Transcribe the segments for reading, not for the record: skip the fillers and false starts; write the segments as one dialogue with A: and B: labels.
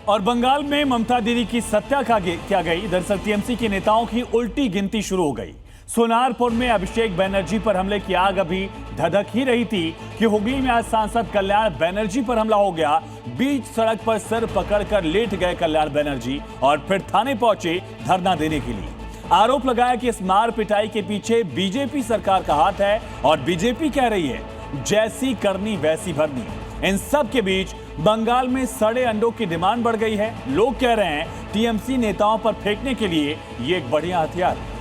A: और बंगाल में ममता दीदी की सत्या क्या गई। दरअसल टीएमसी के नेताओं की उल्टी गिनती शुरू हो गई। सोनारपुर में अभिषेक बनर्जी पर हमले की आग अभी धधक ही रही थी कि हुगली में आज सांसद कल्याण बनर्जी पर हमला हो गया। बीच सड़क पर सिर पकड़कर लेट गए कल्याण बनर्जी और फिर थाने पहुंचे धरना देने के लिए। आरोप लगाया कि इस मार पिटाई के पीछे बीजेपी सरकार का हाथ है और बीजेपी कह रही है जैसी करनी वैसी भरनी। इन सब के बीच बंगाल में सड़े अंडों की डिमांड बढ़ गई है। लोग कह रहे हैं टीएमसी नेताओं पर फेंकने के लिए ये एक बढ़िया हथियार है।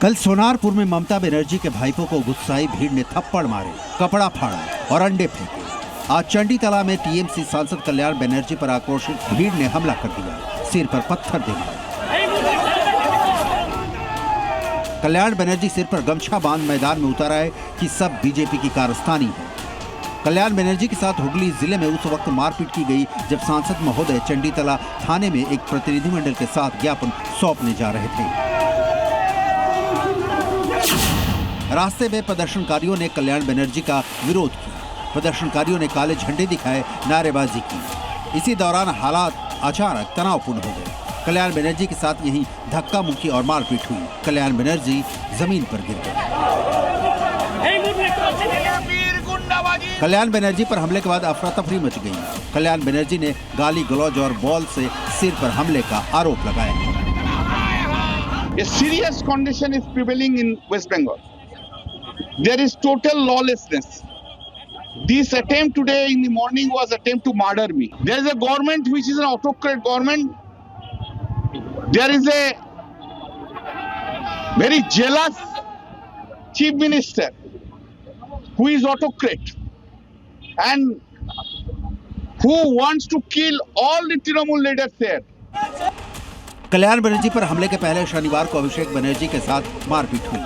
B: कल सोनारपुर में ममता बनर्जी के भाईपों को गुस्साई भीड़ ने थप्पड़ मारे, कपड़ा फाड़ा और अंडे फेंके। आज चंडीतला में टीएमसी सांसद कल्याण बनर्जी पर आक्रोशित भीड़ ने हमला कर दिया, सिर पर पत्थर दे मारे। कल्याण बनर्जी सिर पर गमछा बांध मैदान में उतर आए कि सब बीजेपी की कारस्तानी है। कल्याण बनर्जी के साथ हुगली जिले में उस वक्त मारपीट की गई जब सांसद महोदय चंडीतला थाने में एक प्रतिनिधिमंडल के साथ ज्ञापन सौंपने जा रहे थे। रास्ते में प्रदर्शनकारियों ने कल्याण बनर्जी का विरोध किया। प्रदर्शनकारियों ने काले झंडे दिखाए, नारेबाजी की। इसी दौरान हालात अचानक तनावपूर्ण हो गए। कल्याण बनर्जी के साथ यहीं धक्का मुक्की और मारपीट हुई। कल्याण बनर्जी जमीन पर गिर गए। कल्याण बनर्जी पर हमले के बाद अफरा तफरी मच गई। कल्याण बनर्जी ने गाली गलौज और बॉल से सिर पर हमले का आरोप लगाया।
C: A serious condition is prevailing in West Bengal. There is total lawlessness. This attempt today in the morning was attempt to murder me. There is a government which is an autocrat government. There is a very jealous chief minister who is autocrat and who wants to kill all the Trinamool leaders there.
B: Kalyan Banerjee पर हमले के पहले शनिवार को अभिषेक बनर्जी के साथ मारपीट हुई।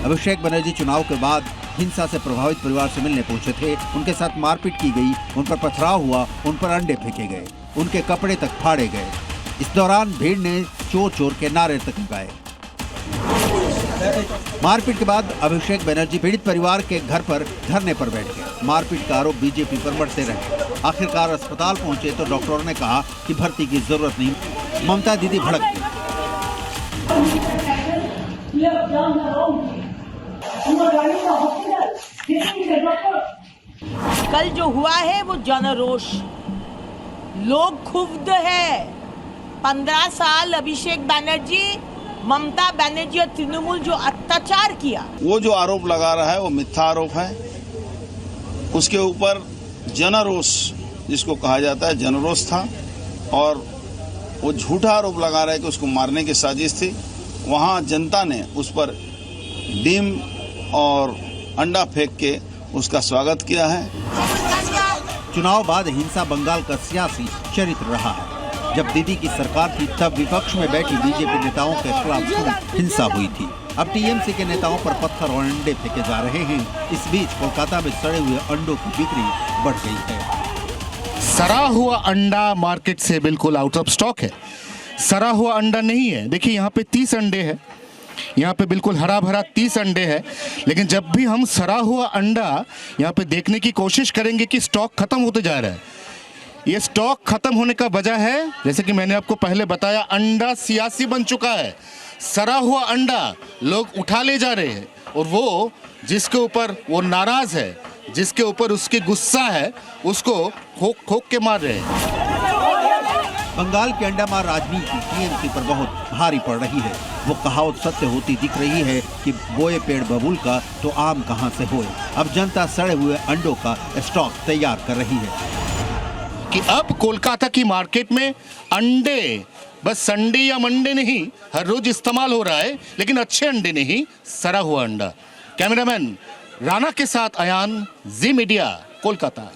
B: अभिषेक बनर्जी चुनाव के बाद हिंसा से प्रभावित परिवार से मिलने पहुंचे थे। उनके साथ मारपीट की गई, उन पर पथराव हुआ, उन पर अंडे फेंके गए, उनके कपड़े तक फाड़े गए। इस दौरान भीड़ ने चोर चोर के नारे तक लगाए। मारपीट के बाद अभिषेक बनर्जी पीड़ित परिवार के घर पर धरने पर बैठ गए। मारपीट का आरोप बीजेपी पर बढ़ते रहे। आखिरकार अस्पताल पहुंचे तो डॉक्टरों ने कहा कि भर्ती की जरूरत नहीं। ममता दीदी भड़क गई।
D: कल जो हुआ है वो जनरोष, लोग क्षुब्ध है। 15 साल अभिषेक बनर्जी, ममता बनर्जी और तृणमूल जो अत्याचार किया,
E: वो जो आरोप लगा रहा है वो मिथ्या आरोप है। उसके ऊपर जनरोष जिसको कहा जाता है जनरोष था और वो झूठा आरोप लगा रहा है कि उसको मारने की साजिश थी। वहाँ जनता ने उस पर डीम और अंडा फेंक के उसका स्वागत किया है।
B: चुनाव बाद हिंसा बंगाल का सियासी चरित्र रहा है। जब दीदी की सरकार थी तब विपक्ष में बैठी बीजेपी नेताओं के खिलाफ हिंसा हुई थी। अब टीएमसी के नेताओं पर पत्थर और अंडे फेंके जा रहे हैं। इस बीच कोलकाता में सड़े हुए अंडों की बिक्री बढ़ गई है।
F: सड़ा हुआ अंडा मार्केट से बिल्कुल आउट ऑफ स्टॉक है। सड़ा हुआ अंडा नहीं है। देखिए यहाँ पे 30 अंडे हैं, यहाँ पे बिल्कुल हरा भरा 30 अंडे हैं। लेकिन जब भी हम सड़ा हुआ अंडा यहाँ पे देखने की कोशिश करेंगे कि स्टॉक खत्म होते जा रहा है। ये स्टॉक खत्म होने का वजह है, जैसे कि मैंने आपको पहले बताया, अंडा सियासी बन चुका है। सड़ा हुआ अंडा लोग उठा ले जा रहे हैं और वो जिसके ऊपर वो नाराज है, जिसके ऊपर उसके गुस्सा है, उसको खोक खोक के मार रहे हैं।
B: बंगाल की अंडा मार राजनीति टीएमसी पर बहुत भारी पड़ रही है। वो कहावत सत्य होती दिख रही है कि बोए पेड़ बबूल का तो आम कहां से होए। अब जनता सड़े हुए अंडों का स्टॉक तैयार कर रही है
F: कि अब कोलकाता की मार्केट में अंडे बस संडे या मंडे नहीं, हर रोज इस्तेमाल हो रहा है, लेकिन अच्छे अंडे नहीं, सड़ा हुआ अंडा। कैमरामैन राणा के साथ अयान, जी मीडिया, कोलकाता।